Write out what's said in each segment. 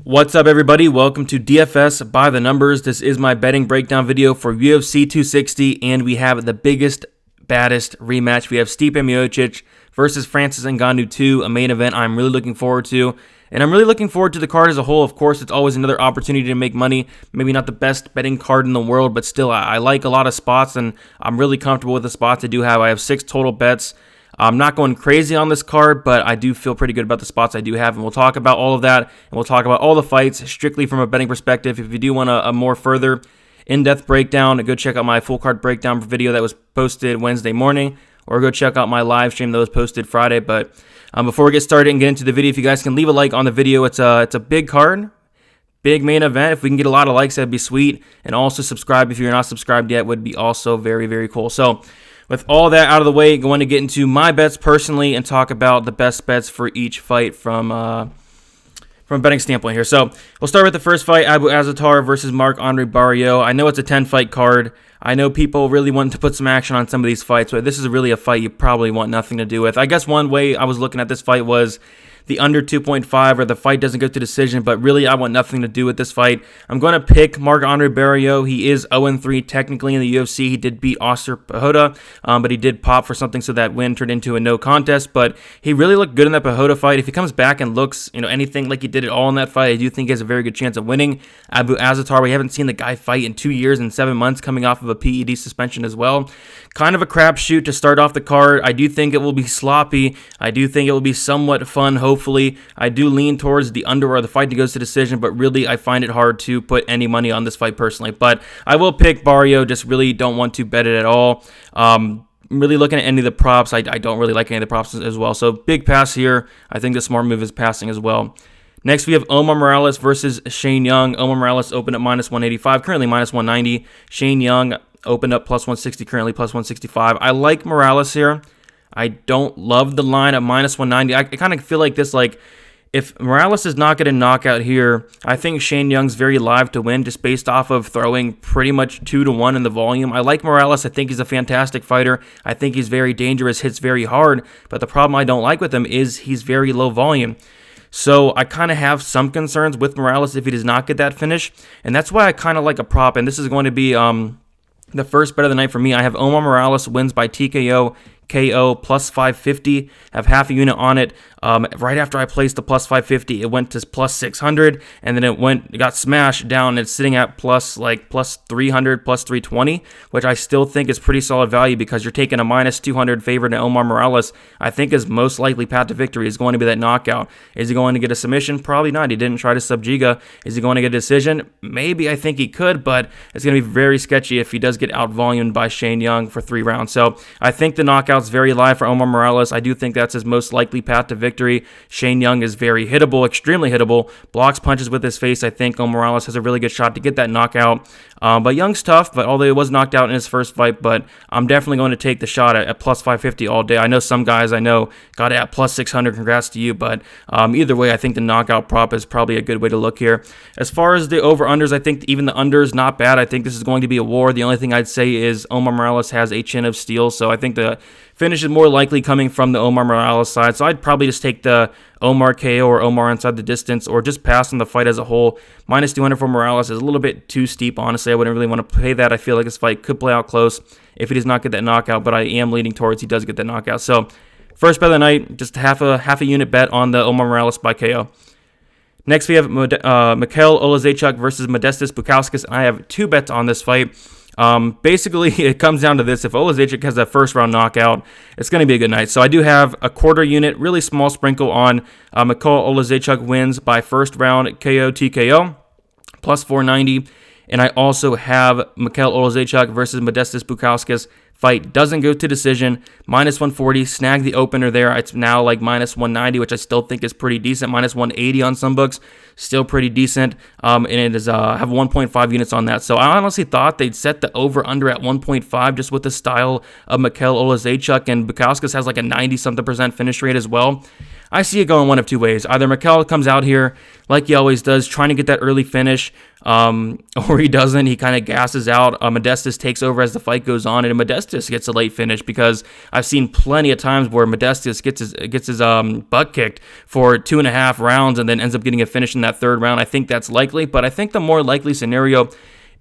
What's up, everybody? Welcome to DFS by the Numbers. This is my betting breakdown video for UFC 260, and we have the biggest, baddest rematch. We have Stipe Miocic versus Francis Ngannou 2, a main event I'm really looking forward to. And I'm really looking forward to the card as a whole. Of course, it's always another opportunity to make money. Maybe not the best betting card in the world, but still, I like a lot of spots, and I'm really comfortable with the spots I do have. I have 6 total bets. I'm not going crazy on this card, but I do feel pretty good about the spots I do have, and we'll talk about all of that, and we'll talk about all the fights strictly from a betting perspective. If you do want a more further in-depth breakdown, go check out my full card breakdown video that was posted Wednesday morning, or go check out my live stream that was posted Friday. But before we get started and get into the video, if you guys can leave a like on the video, it's a big card, big main event. If we can get a lot of likes, that'd be sweet. And also subscribe if you're not subscribed yet, would be also very, very cool. So with all that out of the way, going to get into my bets personally and talk about the best bets for each fight from a betting standpoint here. So we'll start with the first fight, Azaitar versus Marc-Andre Barriault. I know it's a 10-fight card. I know people really want to put some action on some of these fights, but this is really a fight you probably want nothing to do with. I guess one way I was looking at this fight was the under 2.5, or the fight doesn't go to decision, but really I want nothing to do with this fight. I'm going to pick Marc-Andre Barriault. He is 0-3 technically in the UFC. He did beat Oscar Pajota, but he did pop for something, so that win turned into a no contest. But he really looked good in that Pajota fight. If he comes back and looks, anything like he did at all in that fight, I do think he has a very good chance of winning. Azaitar, we haven't seen the guy fight in 2 years and 7 months, coming off of a PED suspension as well. Kind of a crapshoot to start off the card. I do think it will be sloppy. I do think it will be somewhat fun, hopefully. I do lean towards the under or the fight that goes to decision, but really I find it hard to put any money on this fight personally. But I will pick Barriault, just really don't want to bet it at all. Really looking at any of the props, I don't really like any of the props as well. So big pass here. I think the smart move is passing as well. Next, we have Omar Morales versus Shane Young. Omar Morales opened at minus 185, currently minus 190. Shane Young opened up plus 160, currently plus 165. I like Morales here. I don't love the line at minus 190. I kind of feel like this, if Morales is not going to knock out here, I think Shane Young's very live to win, just based off of throwing pretty much 2-1 in the volume. I like Morales. I think he's a fantastic fighter. I think he's very dangerous, hits very hard. But the problem I don't like with him is he's very low volume. So I kind of have some concerns with Morales if he does not get that finish. And that's why I kind of like a prop. And this is going to be the first bet of the night for me. I have Omar Morales wins by TKO, KO, plus 550. Have half a unit on it. Right after I placed the plus 550, it went to plus 600, and then it got smashed down. It's sitting at plus 300, plus 320, which I still think is pretty solid value, because you're taking a minus 200 favorite to Omar Morales. I think is most likely path to victory is going to be that knockout. Is he going to get a submission? Probably not. He didn't try to sub Giga. Is he going to get a decision? Maybe. I think he could, but it's going to be very sketchy if he does get out-volumed by Shane Young for 3 rounds. So I think the knockout's very live for Omar Morales. I do think that's his most likely path to victory. Shane Young is very hittable, extremely hittable, blocks punches with his face. I think Omar Morales has a really good shot to get that knockout. But Young's tough, but although he was knocked out in his first fight, but I'm definitely going to take the shot at plus 550 all day. I know some guys got it at plus 600. Congrats to you, but either way, I think the knockout prop is probably a good way to look here. As far as the over-unders, I think even the under is not bad. I think this is going to be a war. The only thing I'd say is Omar Morales has a chin of steel, so I think the finish is more likely coming from the Omar Morales side. So I'd probably just take the Omar KO or Omar inside the distance, or just pass on the fight as a whole. Minus 200 for Morales is a little bit too steep, honestly. I wouldn't really want to pay that. I feel like this fight could play out close if he does not get that knockout, but I am leaning towards he does get that knockout. So first bet of the night, just half a unit bet on the Omar Morales by KO. Next, we have Mikhail Oleksiejczuk versus Modestas Bukauskas. I have 2 bets on this fight. Basically, it comes down to this. If Oleksiejczuk has that first round knockout, it's going to be a good night. So I do have a quarter unit, really small sprinkle on Mikhail Oleksiejczuk wins by first round KO TKO, plus 490. And I also have Mikhail Oleksiejczuk versus Modestas Bukauskas. Fight doesn't go to decision, minus 140, snag the opener there. It's now like minus 190, which I still think is pretty decent. Minus 180 on some books, still pretty decent. And it is have 1.5 units on that. So I honestly thought they'd set the over-under at 1.5 just with the style of Mikhail Oleksiejczuk, and Bukauskas has like a 90-something% finish rate as well. I see it going one of two ways. Either Mikel comes out here like he always does, trying to get that early finish, or he doesn't. He kind of gasses out. Modestas takes over as the fight goes on, and Modestas gets a late finish, because I've seen plenty of times where Modestas gets his butt kicked for 2.5 rounds and then ends up getting a finish in that third round. I think that's likely, but I think the more likely scenario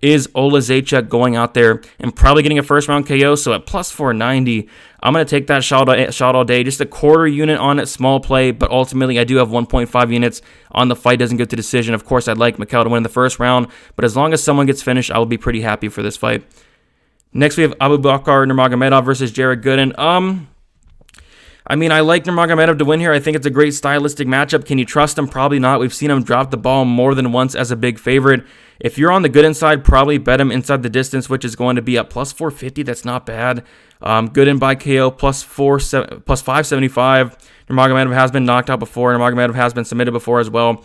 is Oleksiejczuk going out there and probably getting a first round KO. So at plus 490, I'm going to take that shot all day. Just a quarter unit on it, small play, but ultimately I do have 1.5 units on the fight. Doesn't go to decision. Of course, I'd like Mikel to win the first round, but as long as someone gets finished, I will be pretty happy for this fight. Next, we have Abubakar Nurmagomedov versus Cherant Gooden. I mean, I like Nurmagomedov to win here. I think it's a great stylistic matchup. Can you trust him? Probably not. We've seen him drop the ball more than once as a big favorite. If you're on the Gooden side, probably bet him inside the distance, which is going to be at plus 450. That's not bad. Gooden by KO plus 575. Nurmagomedov has been knocked out before. Nurmagomedov has been submitted before as well.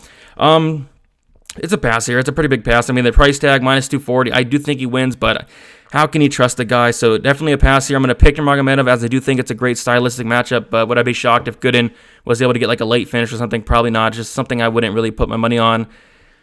It's a pass here. It's a pretty big pass. I mean, the price tag, minus 240. I do think he wins, but how can you trust the guy? So definitely a pass here. I'm going to pick Nurmagomedov, as I do think it's a great stylistic matchup, but would I be shocked if Gooden was able to get like a late finish or something? Probably not. Just something I wouldn't really put my money on.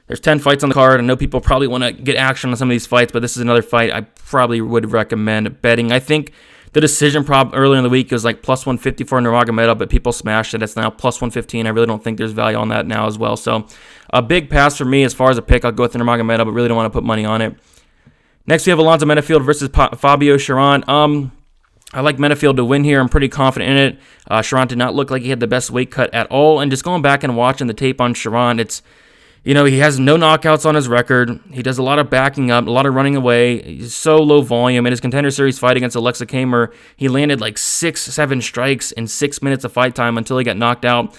There's 10 fights on the card. I know people probably want to get action on some of these fights, but this is another fight I probably would recommend betting. I think the decision prop earlier in the week was like plus 150 for Nurmagomedov, but people smashed it. It's now plus 115. I really don't think there's value on that now as well. So a big pass for me as far as a pick. I'll go with Nurmagomedov, but really don't want to put money on it. Next, we have Alonzo Menifield versus Fabio Cherant. I like Menifield to win here. I'm pretty confident in it. Cherant did not look like he had the best weight cut at all. And just going back and watching the tape on Cherant, it's, you know, he has no knockouts on his record. He does a lot of backing up, a lot of running away. He's so low volume. In his Contender Series fight against Oleksiejczuk, he landed like 6-7 strikes in 6 minutes of fight time until he got knocked out.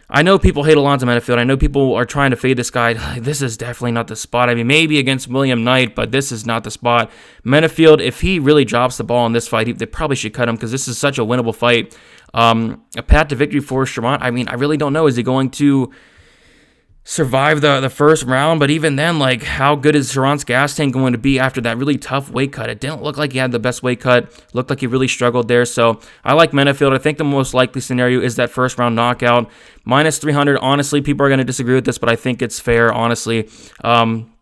I know people hate Alonzo Menifield. I know people are trying to fade this guy. This is definitely not the spot. I mean, maybe against William Knight, but this is not the spot. Menifield, if he really drops the ball in this fight, they probably should cut him, because this is such a winnable fight. A path to victory for Cherant, I mean, I really don't know. Is he going to survive the first round? But even then, like, how good is Cherant's gas tank going to be after that really tough weight cut? It didn't look like he had the best weight cut. Looked like he really struggled there. So I like Menifield. I think the most likely scenario is that first round knockout. Minus 300. Honestly, people are going to disagree with this, but I think it's fair, honestly. Am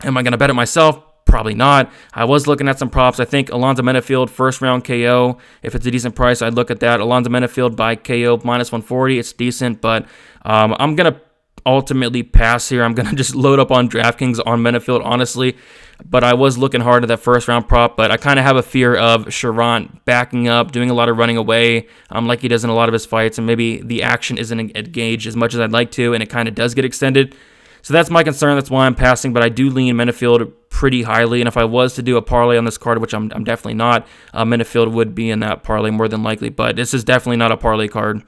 I going to bet it myself? Probably not. I was looking at some props. I think Alonzo Menifield first round KO. If it's a decent price, I'd look at that. Alonzo Menifield by KO minus 140. It's decent, but I'm going to ultimately pass here. I'm going to just load up on DraftKings on Menifield, honestly. But I was looking hard at that first round prop, but I kind of have a fear of Cherant backing up, doing a lot of running away, like he does in a lot of his fights, and maybe the action isn't engaged as much as I'd like to, and it kind of does get extended. So that's my concern. That's why I'm passing, but I do lean Menifield pretty highly, and if I was to do a parlay on this card, which I'm definitely not, Menifield would be in that parlay more than likely, but this is definitely not a parlay card.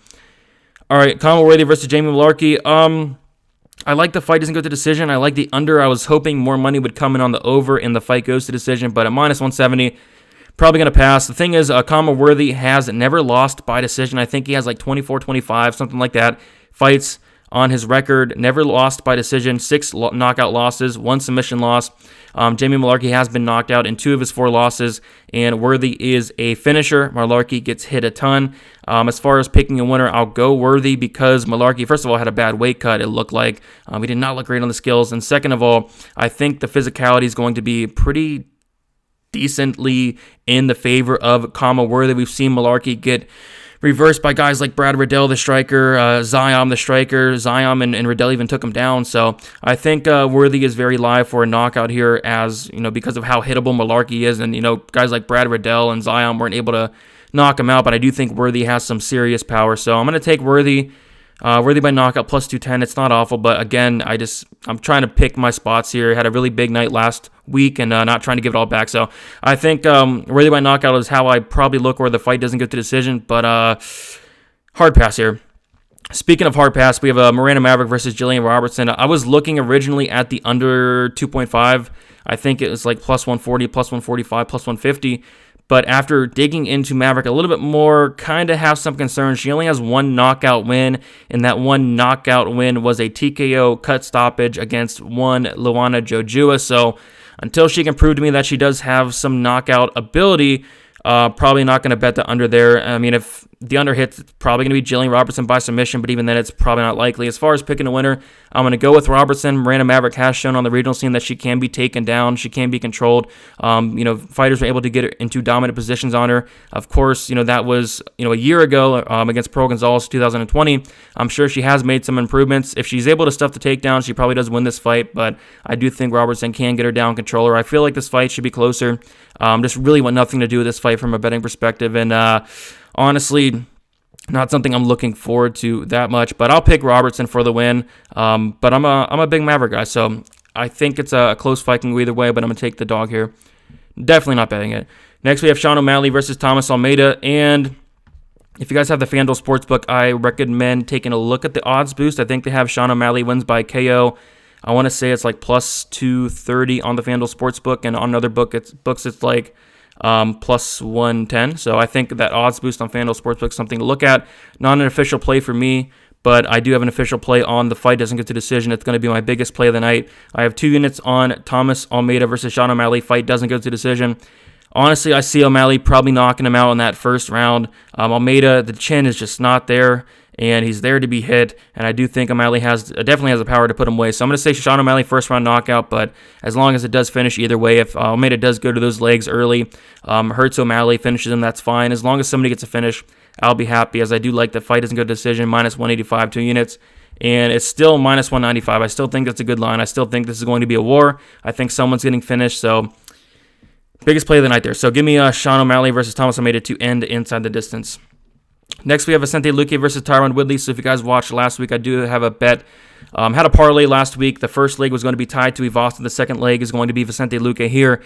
All right, Conor Worthy versus Jamie Mullarkey. I like the fight doesn't go to decision. I like the under. I was hoping more money would come in on the over and the fight goes to decision, but at minus 170, probably going to pass. The thing is, Conor Worthy has never lost by decision. I think he has like 24-25, something like that. Fights on his record, never lost by decision, 6 knockout losses, 1 submission loss. Jamie Mullarkey has been knocked out in 2 of his 4 losses, and Worthy is a finisher. Mullarkey gets hit a ton. As far as picking a winner, I'll go Worthy, because Mullarkey, first of all, had a bad weight cut, it looked like. He did not look great on the skills. And second of all, I think the physicality is going to be pretty decently in the favor of Conor Worthy. We've seen Mullarkey get reversed by guys like Brad Riddell, the striker, Zion, the striker. Zion and Riddell even took him down. So I think Worthy is very live for a knockout here, as you know, because of how hittable Mullarkey is, and you know, guys like Brad Riddell and Zion weren't able to knock him out. But I do think Worthy has some serious power, so I'm going to take Worthy. Worthy by knockout plus 210. It's not awful, but again, I'm trying to pick my spots here. Had a really big night last week, and not trying to give it all back. So I think Worthy by knockout is how I probably look where the fight doesn't get to decision, but hard pass here. Speaking of hard pass, we have Miranda Maverick versus Jillian Robertson. I was looking originally at the under 2.5. I think it was like plus 140, plus 145, plus 150. But after digging into Maverick a little bit more, kind of have some concerns. She only has 1 knockout win, and that 1 knockout win was a TKO cut stoppage against one Luana Jojua. So until she can prove to me that she does have some knockout ability, probably not going to bet the under there. I mean, if The underhit's probably going to be Jillian Robertson by submission, but even then, it's probably not likely. As far as picking a winner, I'm going to go with Robertson. Miranda Maverick has shown on the regional scene that she can be taken down. She can be controlled. Fighters were able to get her into dominant positions on her. Of course, that was, a year ago against Pearl Gonzalez 2020. I'm sure she has made some improvements. If she's able to stuff the takedown, she probably does win this fight, but I do think Robertson can get her down, control her. I feel like this fight should be closer. Just really want nothing to do with this fight from a betting perspective, and honestly, not something I'm looking forward to that much, but I'll pick Robertson for the win. But I'm a big Maverick guy, so I think it's a close fight can go either way, but I'm going to take the dog here. Definitely not betting it. Next, we have Sean O'Malley versus Thomas Almeida, and if you guys have the FanDuel Sportsbook, I recommend taking a look at the odds boost. I think they have Sean O'Malley wins by KO. I want to say it's like plus 230 on the FanDuel Sportsbook, and on another books it's like plus 110. So I think that odds boost on FanDuel Sportsbook is something to look at. Not an official play for me, but I do have an official play on the fight doesn't get to decision. It's going to be my biggest play of the night. I have 2 units on Thomas Almeida versus Sean O'Malley. Fight doesn't go to decision. Honestly, I see O'Malley probably knocking him out in that first round. Almeida, the chin is just not there, and he's there to be hit, and I do think O'Malley definitely has the power to put him away. So I'm going to say Sean O'Malley first round knockout, but as long as it does finish either way, if Almeida does go to those legs early, hurts O'Malley, finishes him, that's fine. As long as somebody gets a finish, I'll be happy, as I do like the fight doesn't go to decision, minus 185, 2 units. And it's still minus 195. I still think that's a good line. I still think this is going to be a war. I think someone's getting finished, so biggest play of the night there. So give me Sean O'Malley versus Thomas Almeida to end inside the distance. Next, we have Vicente Luque versus Tyron Woodley. So if you guys watched last week, I do have a bet. Had a parlay last week. The first leg was going to be tied to Ivasta. The second leg is going to be Vicente Luque here.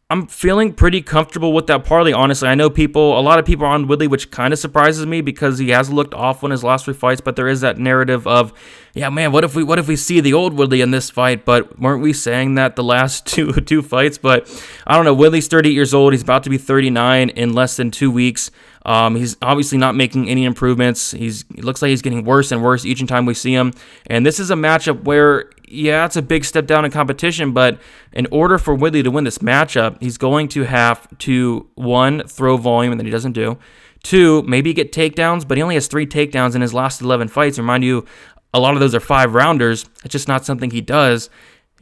I'm feeling pretty comfortable with that parlay, honestly. I know a lot of people are on Woodley, which kind of surprises me because he has looked off in his last 3 fights, but there is that narrative of, yeah, man, what if we see the old Woodley in this fight? But weren't we saying that the last two fights? But I don't know. Woodley's 38 years old. He's about to be 39 in less than 2 weeks. He's obviously not making any improvements. It looks like he's getting worse and worse each time we see him. And this is a matchup where, yeah, it's a big step down in competition, but in order for Woodley to win this matchup, he's going to have to, 1, throw volume, and that he doesn't do. 2, maybe get takedowns, but he only has 3 takedowns in his last 11 fights. Remind you, a lot of those are 5-rounders. It's just not something he does.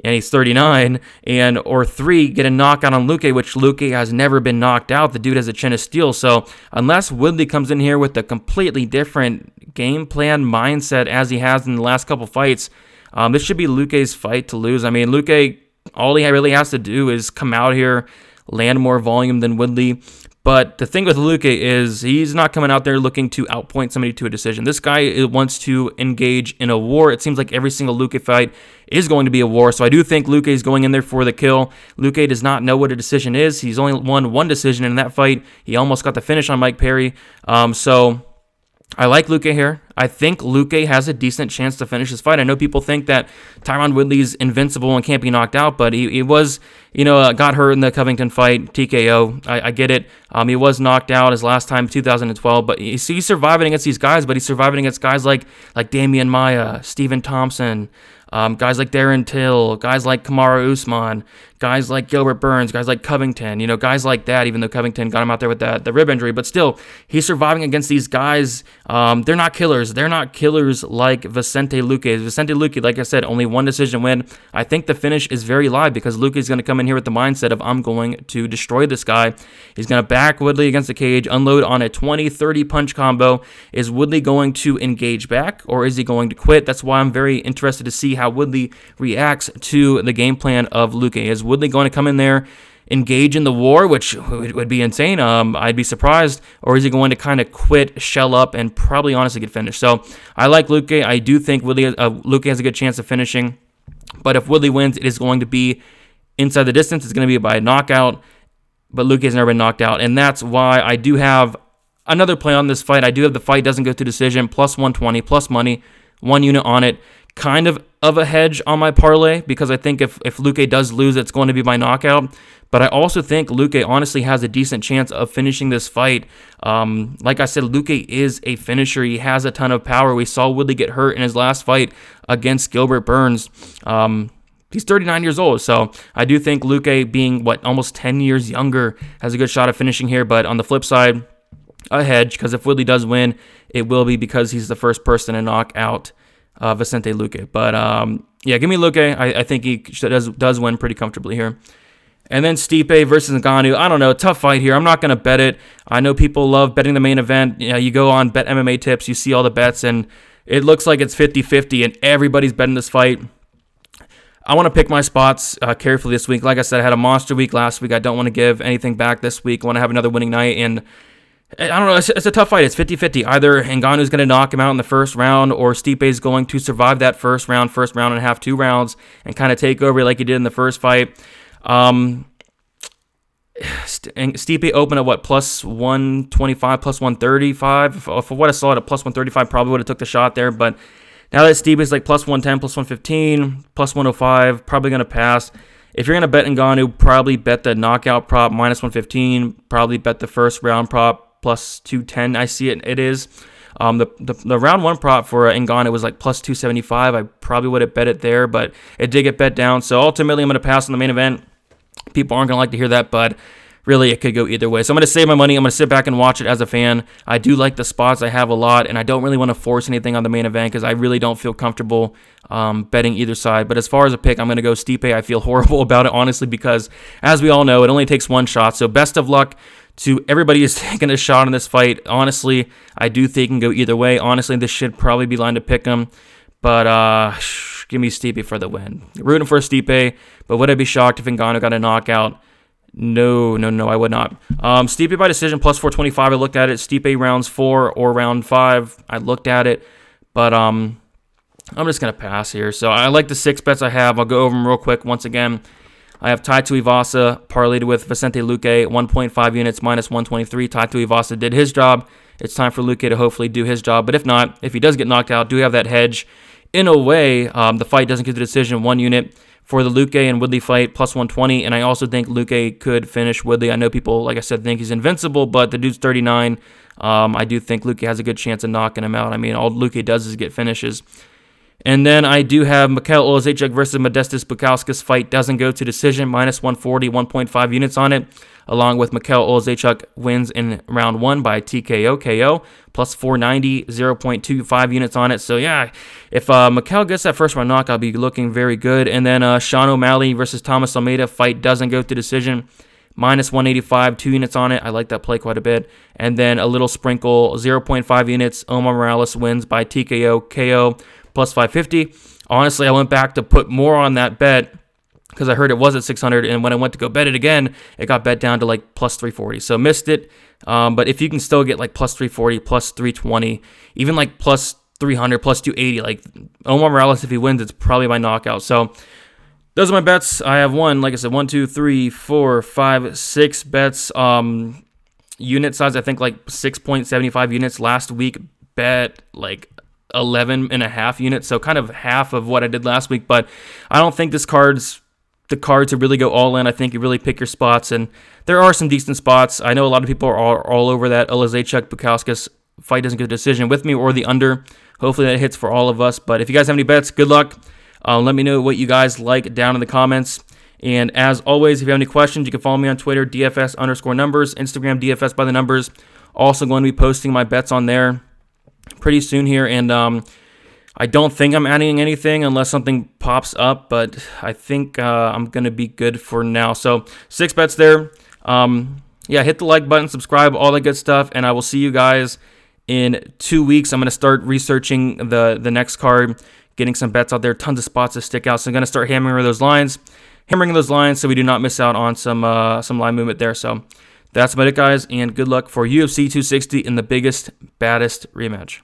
And he's 39, or 3, get a knockout on Luque, which Luque has never been knocked out. The dude has a chin of steel. So unless Woodley comes in here with a completely different game plan mindset as he has in the last couple fights, this should be Luque's fight to lose. I mean, Luque, all he really has to do is come out here, land more volume than Woodley. But the thing with Luque is he's not coming out there looking to outpoint somebody to a decision. This guy wants to engage in a war. It seems like every single Luque fight is going to be a war. So I do think Luque is going in there for the kill. Luque does not know what a decision is. He's only won 1 decision in that fight. He almost got the finish on Mike Perry. So I like Luque here. I think Luque has a decent chance to finish this fight. I know people think that Tyron Woodley's invincible and can't be knocked out, but he was, got hurt in the Covington fight, TKO. I get it. He was knocked out his last time, 2012, but he's surviving against these guys, but he's surviving against guys like Damian Maia, Stephen Thompson, guys like Darren Till, guys like Kamaru Usman, guys like Gilbert Burns, guys like Covington, guys like that, even though Covington got him out there with the rib injury. But still, he's surviving against these guys. They're not killers. They're not killers like Vicente Luque. Vicente Luque, like I said, only 1 decision win. I think the finish is very live because Luque is going to come in here with the mindset of, I'm going to destroy this guy. He's going to back Woodley against the cage, unload on a 20-30 punch combo. Is Woodley going to engage back, or is he going to quit? That's why I'm very interested to see how Woodley reacts to the game plan of Luque. Is Woodley going to come in there, engage in the war, which would be insane? I'd be surprised. Or is he going to kind of quit, shell up, and probably honestly get finished? So I like Luque. I do think Luque has a good chance of finishing. But if Woodley wins, it is going to be inside the distance. It's going to be by a knockout. But Luque has never been knocked out. And that's why I do have another play on this fight. I do have the fight doesn't go to decision, plus 120, plus money, 1 unit on it. Kind of a hedge on my parlay because I think if Luque does lose, it's going to be by knockout. But I also think Luque honestly has a decent chance of finishing this fight. Like I said, Luque is a finisher. He has a ton of power. We saw Woodley get hurt in his last fight against Gilbert Burns. He's 39 years old, so I do think Luque, being almost 10 years younger, has a good shot of finishing here. But on the flip side, a hedge, because if Woodley does win, it will be because he's the first person to knock out Vicente Luque. But yeah, give me Luque. I think he does win pretty comfortably here. And then Stipe versus Ngannou. I don't know, tough fight here. I'm not going to bet it. I know people love betting the main event. You know, you go on Bet MMA Tips, you see all the bets, and it looks like it's 50-50, and everybody's betting this fight. I want to pick my spots carefully this week. Like I said, I had a monster week last week. I don't want to give anything back this week. I want to have another winning night, and I don't know. It's a tough fight. It's 50-50. Either Ngannou's going to knock him out in the first round, or Stipe's going to survive that first round and a half, 2 rounds, and kind of take over like he did in the first fight. Stipe opened at what, plus 125, plus 135. For what I saw at a plus 135, probably would have took the shot there. But now that Stipe is like plus 110, plus 115, plus 105, probably going to pass. If you're going to bet Ngannou, probably bet the knockout prop minus 115. Probably bet the first round prop plus 210. I see it. It is. The round 1 prop for Ngannou was like plus 275. I probably would have bet it there, but it did get bet down. So ultimately, I'm going to pass on the main event. People aren't going to like to hear that, but really it could go either way. So I'm going to save my money. I'm going to sit back and watch it as a fan. I do like the spots. I have a lot, and I don't really want to force anything on the main event because I really don't feel comfortable betting either side. But as far as a pick, I'm going to go Stipe. I feel horrible about it, honestly, because as we all know, it only takes 1 shot. So best of luck to everybody who's taking a shot in this fight. Honestly, I do think it can go either way. Honestly, this should probably be line to pick him. But give me Stipe for the win. Rooting for Stipe, but would I be shocked if Ngannou got a knockout? No, I would not. Stipe by decision, plus 425. I looked at it. Stipe rounds 4 or round 5. I looked at it, but I'm just going to pass here. So I like the 6 bets I have. I'll go over them real quick once again. I have Tai Tuivasa parlayed with Vicente Luque, 1.5 units, minus 123. Tai Tuivasa did his job. It's time for Luque to hopefully do his job. But if not, if he does get knocked out, do have that hedge. In a way, the fight doesn't get the decision, 1 unit for the Luque and Woodley fight, plus 120. And I also think Luque could finish Woodley. I know people, like I said, think he's invincible, but the dude's 39. I do think Luque has a good chance of knocking him out. I mean, all Luque does is get finishes. And then I do have Mikhail Oleksiejczuk versus Modestas Bukauskas fight. Doesn't go to decision. Minus 140, 1.5 units on it. Along with Mikhail Oleksiejczuk wins in round 1 by TKO KO. Plus 490, 0.25 units on it. So yeah, if Mikhail gets that first round knock, I'll be looking very good. And then Sean O'Malley versus Thomas Almeida fight doesn't go to decision. Minus 185, 2 units on it. I like that play quite a bit. And then a little sprinkle, 0.5 units. Omar Morales wins by TKO KO. Plus 550. Honestly, I went back to put more on that bet because I heard it was at 600, and when I went to go bet it again, it got bet down to like plus 340. So missed it. But if you can still get like plus 340, plus 320, even like plus 300, plus 280, like Omar Morales, if he wins, it's probably my knockout. So those are my bets. I have like I said, 1, 2, 3, 4, 5, 6 bets. Unit size, I think like 6.75 units last week. Bet like 11.5 units, so kind of half of what I did last week. But I don't think the card to really go all in. I think you really pick your spots, and there are some decent spots. I know a lot of people are all over that Oleksiejczuk Bukauskas fight doesn't get a decision with me, or the under. Hopefully that hits for all of us. But if you guys have any bets, good luck. Let me know what you guys like down in the comments. And as always, if you have any questions, you can follow me on Twitter, DFS_numbers, Instagram, DFS by the numbers. Also going to be posting my bets on there pretty soon here, and I don't think I'm adding anything unless something pops up, but I think I'm going to be good for now. So 6 bets there. Yeah, hit the like button, subscribe, all that good stuff, and I will see you guys in 2 weeks. I'm going to start researching the next card, getting some bets out there, tons of spots to stick out. So I'm going to start hammering those lines so we do not miss out on some line movement there. So that's about it, guys, and good luck for UFC 260 in the biggest, baddest rematch.